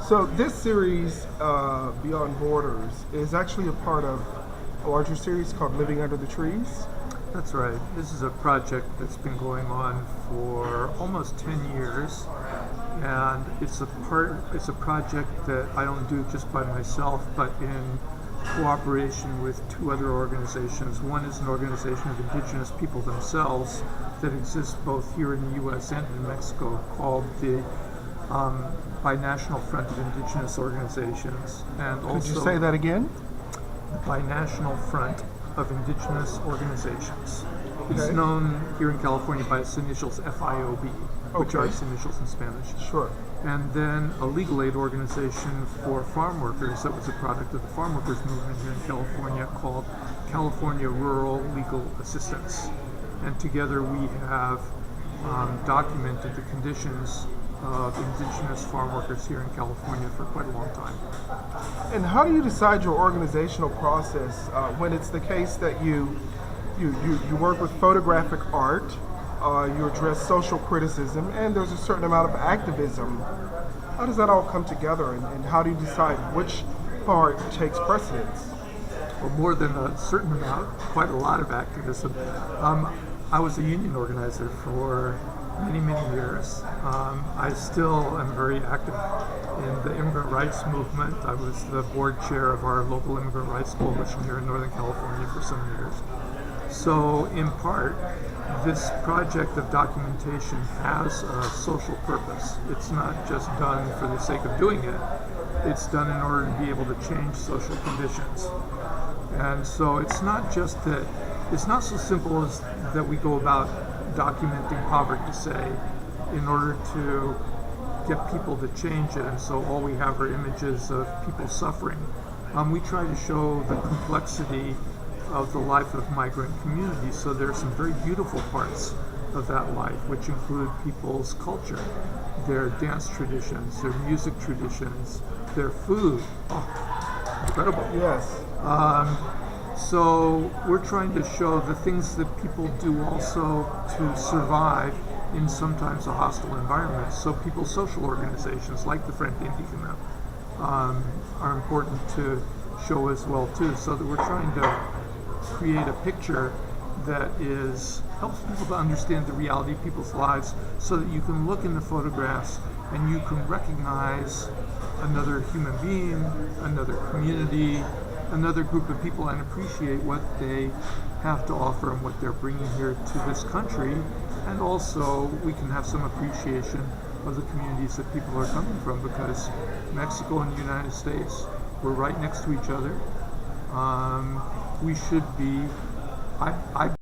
So this series, Beyond Borders, is actually a part of a larger series called Living Under the Trees. That's right. This is a project that's been going on for almost 10 years, and it's a project that I don't do just by myself, but in cooperation with two other organizations. One is an organization of indigenous people themselves that exists both here in the U.S. and in Mexico, called the Binational Front of Indigenous Organizations, and also Could you say that again? Binational Front of Indigenous Organizations. It's Okay. known here in California by its initials FIOB, which are Okay. its initials in Spanish. Sure. And then a legal aid organization for farm workers that was a product of the farm workers movement here in California, called California Rural Legal Assistance. And together we have documented the conditions of indigenous farm workers here in California for quite a long time. And how do you decide your organizational process when it's the case that you work with photographic art, you address social criticism, and there's a certain amount of activism? How does that all come together, and how do you decide which part takes precedence? Well, more than a certain amount, quite a lot of activism. I was a union organizer for many, many years. I still am very active in the immigrant rights movement. I was the board chair of our local immigrant rights coalition here in Northern California for some years. So, in part, this project of documentation has a social purpose. It's not just done for the sake of doing it. It's done in order to be able to change social conditions. And so it's not just that, it's not so simple as that we go about documenting poverty, say, in order to get people to change it, and so all we have are images of people suffering. We try to show the complexity of the life of migrant communities, so there are some very beautiful parts of that life, which include people's culture, their dance traditions, their music traditions, their food. Oh, incredible. Yes. So we're trying to show the things that people do also to survive in sometimes a hostile environment. So people's social organizations, like the Frente Indígena, are important to show as well too. So that we're trying to create a picture that helps people to understand the reality of people's lives, so that you can look in the photographs and you can recognize another human being, another community, another group of people, and appreciate what they have to offer and what they're bringing here to this country. And also we can have some appreciation of the communities that people are coming from, because Mexico and the United States, we're right next to each other. We should be, I